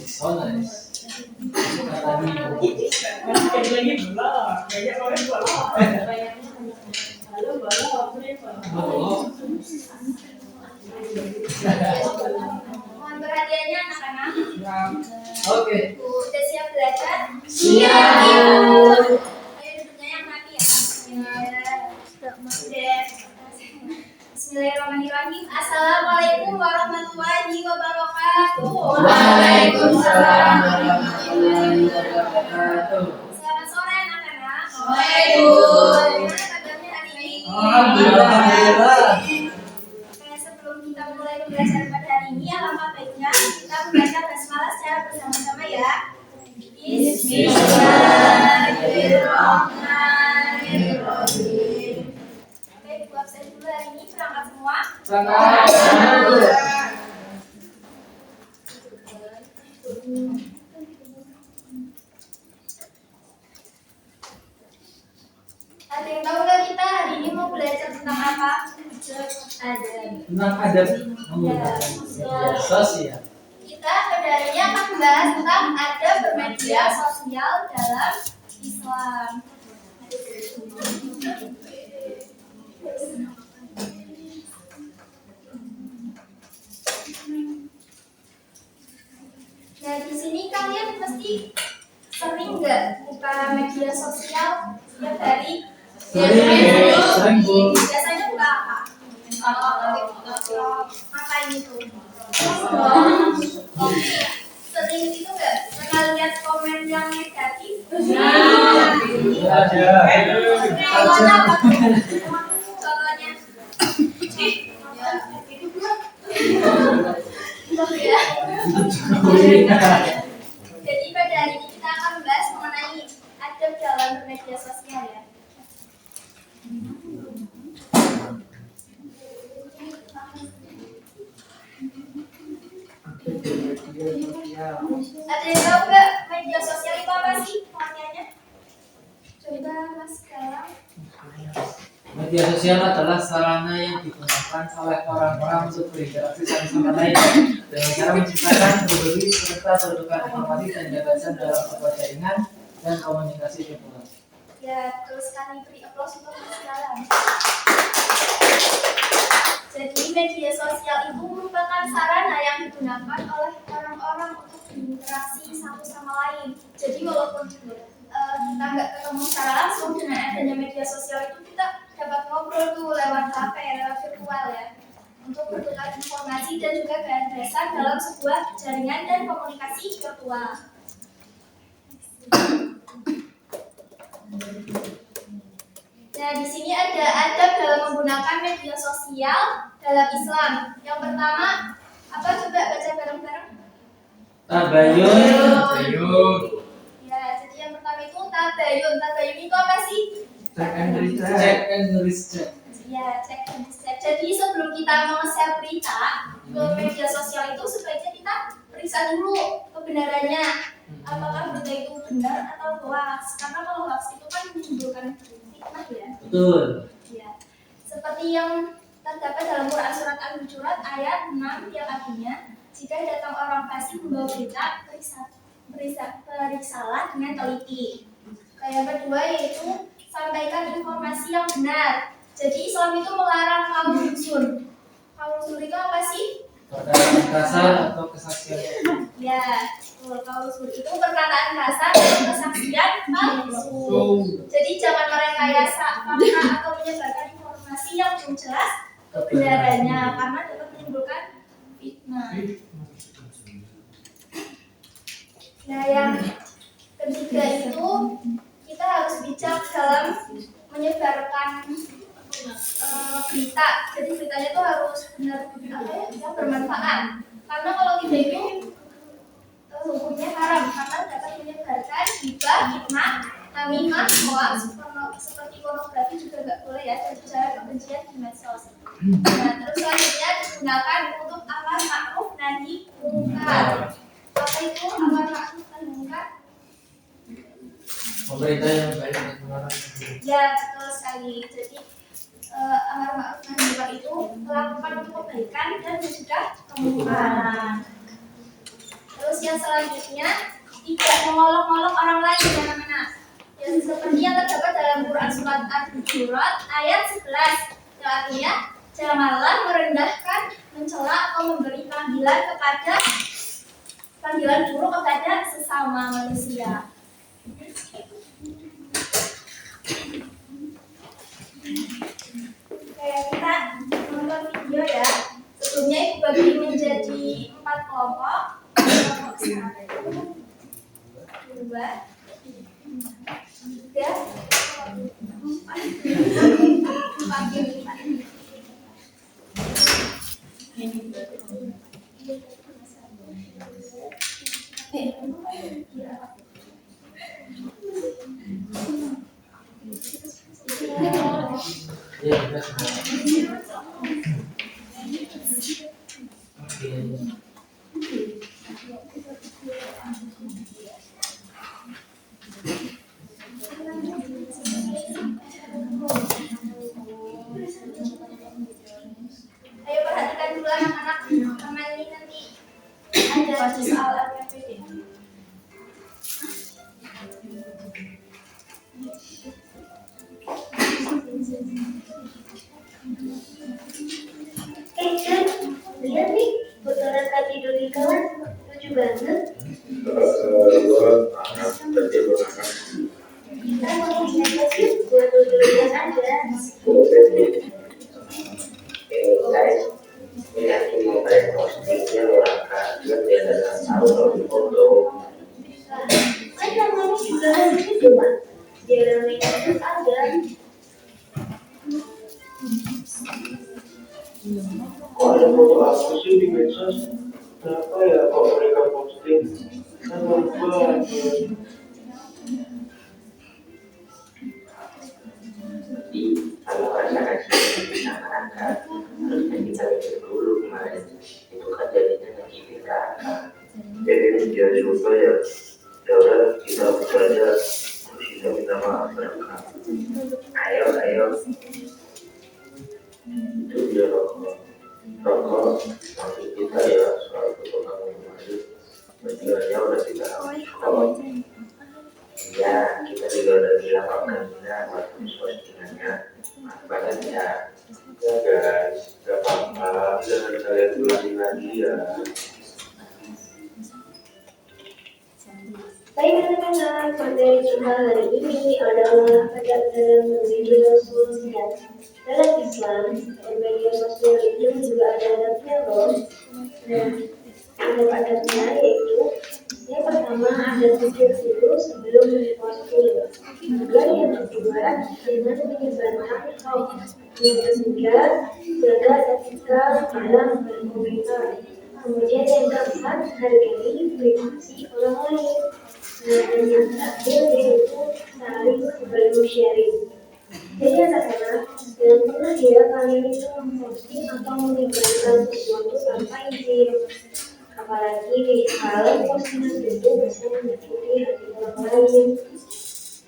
Mohon perhatiannya anak-anak. Oke. Udah siap belajar? Siap. Ayo duduknya yang rapi ya. Bismillahirrahmanirrahim. Assalamualaikum warahmatullahi wabarakatuh. Waalaikumsalam warahmatullahi wabarakatuh. Selamat sore anak-anak. Waalaikumsalam. Gimana kabarnya hari ini? Alhamdulillah. Oke, sebelum kita mulai pembelajaran pada hari ini, alangkah baiknya kita membaca basmalah secara bersama-sama ya. Bismillahirrahmanirrahim. Oke, ibu absen dulu hari ini, berangkat semua. Ada yang tahu nggak kita hari ini mau belajar tentang apa? Ada. Tentang adab menggunakan media sosial. Kita pada hari ini akan membahas tentang adab bermedia sosial dalam Islam. Nah, di sini kalian pasti sering nggak buka media sosial setiap hari? Sering, Bu. Biasanya buka apa? Ngapain itu? Sering itu nggak? Pernah lihat komen yang negatif? Ada. Contohnya apa? Contohnya? Ya. Jadi pada hari ini kita akan membahas mengenai adab dalam bermedia sosial ya. Ada yang tahu nggak media sosial itu apa sih pengertiannya? Coba Mas sekarang. Media sosial adalah sarana yang digunakan oleh orang-orang untuk berinteraksi satu sama lain dengan cara menciptakan, berbagi, serta bertukar informasi dan gagasan dalam sebuah jaringan dan komunikasi virtual. Ya, terus kami beri aplaus untuk Mas sekarang. Jadi media sosial itu merupakan sarana yang digunakan oleh orang-orang untuk berinteraksi satu sama lain. Jadi walaupun kita nggak ketemu secara langsung, dengan adanya media sosial itu kita dapat ngobrol tuh lewat HP, lewat virtual ya, untuk bertukar informasi dan juga gagasan dalam sebuah jaringan dan komunikasi virtual. Nah, di sini ada adab dalam menggunakan media sosial dalam Islam. Yang pertama, apa coba baca bareng-bareng? Tabayun. Ya, jadi yang pertama itu tabayun. Tabayun itu apa sih? Check and recheck. Ya, cek dan dicek. Jadi sebelum kita mau share berita ke media sosial itu sebaiknya kita periksa dulu kebenarannya. Apakah berita itu benar atau hoax? Karena kalau hoax itu kan menimbulkan fitnah ya. Betul. Ya. Seperti yang terdapat dalam Quran surat Al-Hujurat ayat 6 yang artinya, jika datang orang fasik membawa berita, periksalah dengan teliti. Yang kedua yaitu sampaikan informasi yang benar. Jadi Islam itu melarang qaul zur. Qaul zur itu apa sih? Perkataan kasar atau kesaksian. Ya, qaul zur itu perkataan kasar dan kesaksian palsu. Jadi jangan merekayasa fakta atau menyebarkan informasi yang belum jelas kebenarannya karena dapat menimbulkan fitnah. Nah, yang ketiga itu kita harus bijak dalam menyebarkan berita. Jadi beritanya itu harus benar yang bermanfaat. Karena kalau tidak itu hukumnya haram karena dapat menyebarkan hibah, fitnah, namimah, hoax, seperti pornografi juga nggak boleh ya, dan ujaran kebencian di medsos. Nah, terus selanjutnya digunakan untuk amar ma'ruf nahi munkar. Apa itu amar ma'ruf nahi munkar? Pemerintah yang baik dan melarang. Ya, betul sekali. Jadi amar ma'ruf nahi munkar itu melakukan untuk kebaikan dan mencegah kemungkaran. Terus Terus yang selanjutnya, tidak mengolok-olok orang lain ya anak-anak. Yang seperti yang terdapat dalam Quran surat Al-Hujurat ayat 11. Yang artinya, janganlah merendahkan, mencela atau memberi panggilan buruk kepada sesama manusia. Kayak kita nonton video ya. Sebelumnya itu bagi menjadi 4 kelompok. Kelompok 1, 2, 3, 4 ini. Ya, kita semua. Oke. Ayo perhatikan dulu anak-anak, karena ini nanti ada soal LPPD. Kan, lihat nih, putaran tadi tidur di kawan, lucu banget. Kita mau siapa sih buat duduk aja. Guys, ini aku mau kayak postingnya orang kaget ya dan tahu kalau di foto. Kan namanya juga gitu Pak. Jarang lihat aja. Kok ada foto aku sih di medsos? Kenapa ya kok mereka posting? Kan lupa. Kalau rasakan sih masyarakat harusnya kita mikir dulu kemarin itu kan jadinya lagi kita jadi dia juga ya udah kita buka aja terus kita minta maaf mereka ayo itu dia rokok nanti kita ya soal kebutuhan kemarin berjalannya udah kita sekolah ya kita juga udah bilang orangnya buat postingannya bahkan ya guys gak apa-apa jangan kalian ulangi lagi ya. Baik anak-anak, materi kita hari ini adalah adab dalam media sosial. Dalam Islam, media sosial itu juga ada adabnya loh. Nah, adab-adabnya yaitu yang pertama ada pikir dulu sebelum diposting. Juga yang kedua, jangan menyebarkan hoax. Yang ketiga, jaga etika dalam berkomentar. Kemudian yang keempat, hargai privasi orang lain. Dan yang terakhir yaitu saling bersharing. Jadi anak-anak, jangan pernah ya kalian itu memposting atau menyebarkan sesuatu tanpa izin. Apalagi kalau postingan itu bisa menyakiti hati orang lain.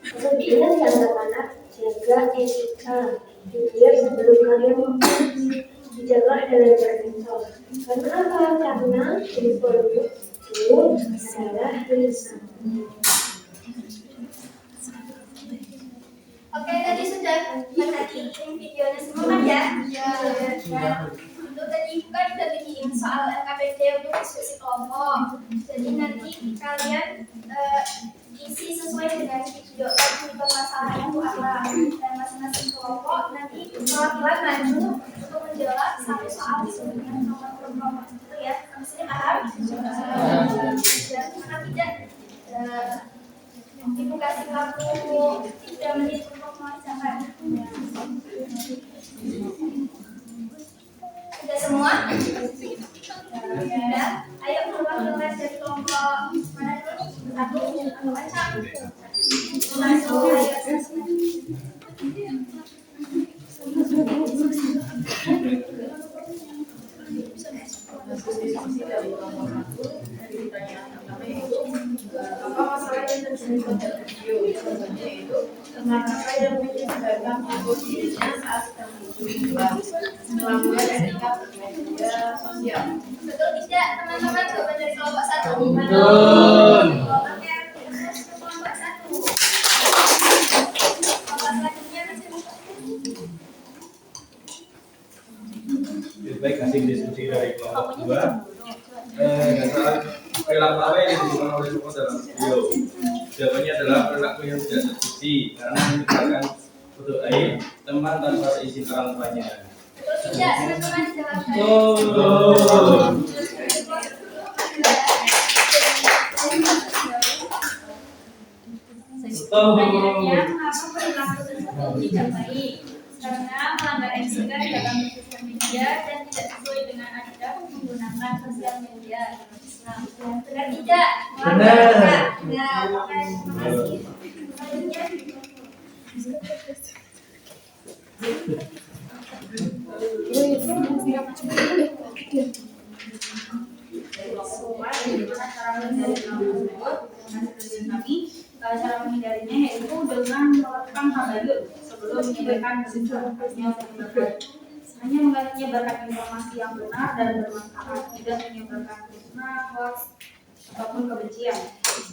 Kemudian yang anak-anak, jaga etika. Biar sebelum kalian memposting, dijaga dalam bermentor. Karena apa? Karena info itu adalah lisan. Oke, tadi sudah perhatiin videonya semua kan ya? Ya. Itu tadi kan udah bikin soal LKPD untuk diskusi kelompok. Jadi nanti kalian isi sesuai dengan video tadi permasalahannya itu apa. Dan masing-masing kelompok nanti pelan-pelan maju untuk menjawab satu soal dengan nomor kelompok itu ya. Maksudnya paham? Dan karena tidak ibu kasih waktu 3 menit untuk mengerjakan. Sudah semua? Sudah. Ayo keluar dari kelompok mana dulu nih? Satu, baca. Masuk, ayo. Apa masalah yang terjadi pada video contohnya itu teman-teman yang menyebarkan foto dirinya saat sedang berjumpa melanggar etika bermedia sosial. Betul tidak teman-teman? Coba dari kelompok 1. Betul. Oke, terus ke kelompok 1. Kelompok selanjutnya masih buka. Baik, hasil diskusi dari kelompok 2. Dasar perilaku apa yang ditemukan oleh Soko dalam video? Jawabannya adalah perilaku yang tidak terpuji karena menyebabkan butuh air teman tanpa seizin orang tuanya. Betul tidak, teman-teman jelaskan. Betul. Pertanyaannya, mengapa perilaku tersebut tidak baik? Karena melanggar etika dalam sosial media dan tidak sesuai dengan adab menggunakan sosial media. Nah, benar tidak? Benar. Benar. Oke, terima kasih. Selanjutnya, cara menghindarinya yaitu dengan melakukan tabayun sebelum menyebarkan berita hanya menyebarkan informasi yang benar dan bermanfaat, tidak menyebarkan fitnah, hoax ataupun kebencian.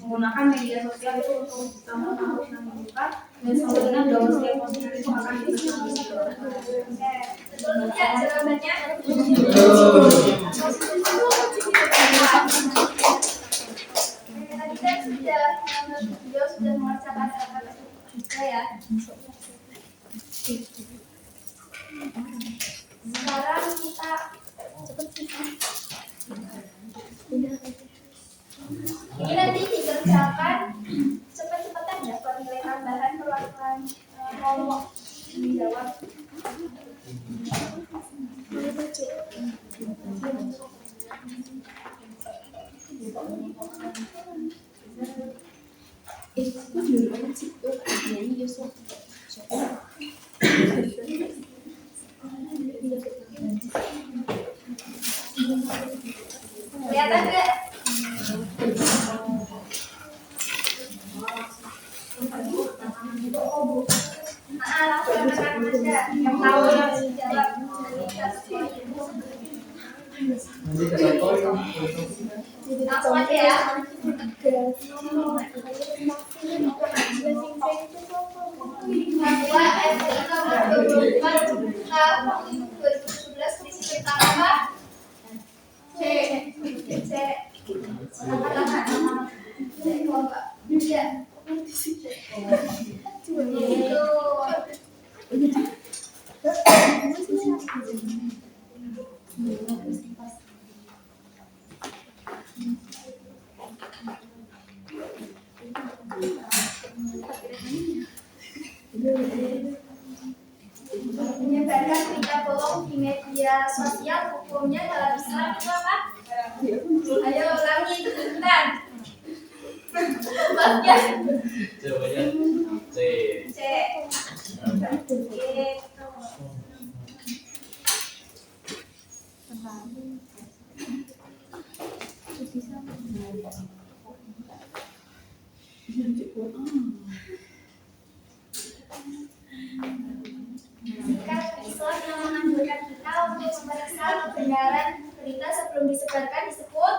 Menggunakan media sosial itu untuk bisa menaruh dan membuka dan selalu bahwa setiap positif itu akan diperlukan. betul tidak jawabannya? Tadi kan beliau sudah mengerjakan kata-kata juga ya. Sekarang kita ini nanti dikerjakan cepat-cepatan ya buat nilai tambahan perlakuan ngomong dijawab. Kelihatan nggak? Langsung anak-anak aja yang tahu yang dijawab. Nanti kata kau. Langsung aja ya. Bahwa RPI nomor 24 tahun 2017 disiplin apa? C. Kelompok 3. Menyebarkan berita bohong di media sosial hukumnya dalam Islam itu apa? Ayo ulangi itu sebentar. Oke. Jawabannya C. C. Gitu. Sikap Islam yang menganjurkan kita untuk memeriksa kebenaran berita sebelum disebarkan disebut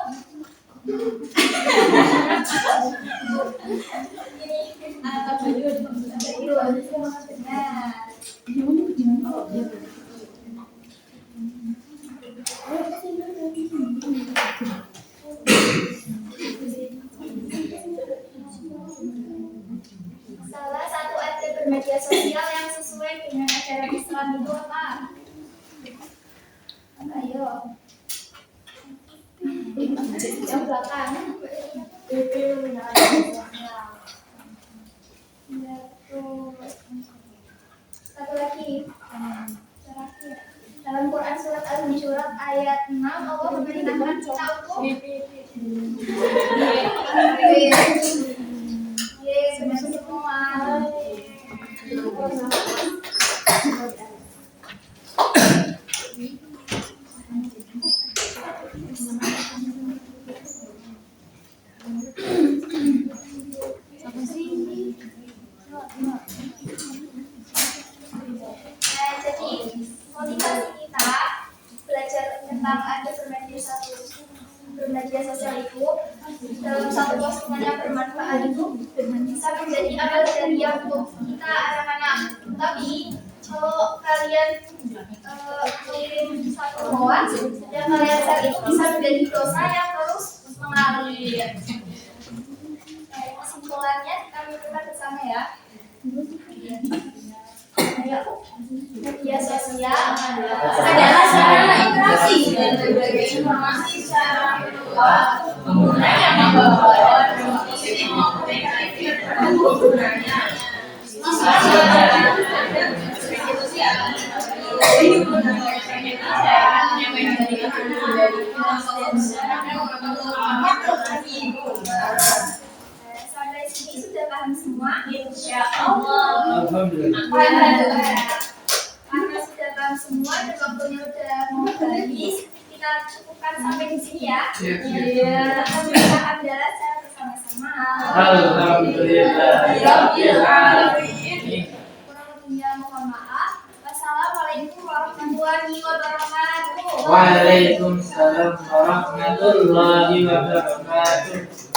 ini tabayun. Benar. Salah satu atlet bermedia sosial yang sesuai dengan ajaran Islam itu apa? Ayo. Yang belakang. Satu lagi. Dalam Quran surat Al-Hujurat ayat 6 Allah memerintahkan kita untuk benar semua. Jadi motivasi kita belajar tentang ada bermedia sosial itu dalam postingan yang bermanfaat itu bisa menjadi amal jariah untuk kita anak-anak. Tapi kalau kalian kirim satu hoax dan kalian share itu bisa menjadi dosa yang terus mengalir. Kesimpulannya kami tetap bersama ya. Media sosial adalah sarana interaksi dan berbagi informasi secara virtual. Pengguna yang membawa dan positif maupun negatif tergantung penggunanya. Sampai sini sudah paham semua? Insya Allah. Alhamdulillah. Karena sudah paham semua dan waktunya udah mau habis, kita cukupkan sampai di sini ya. Iya. Kami akan jalan secara bersama-sama. Alhamdulillah. Kurang lebihnya mohon maaf. Wassalamualaikum warahmatullahi wabarakatuh. Waalaikumsalam warahmatullahi wabarakatuh.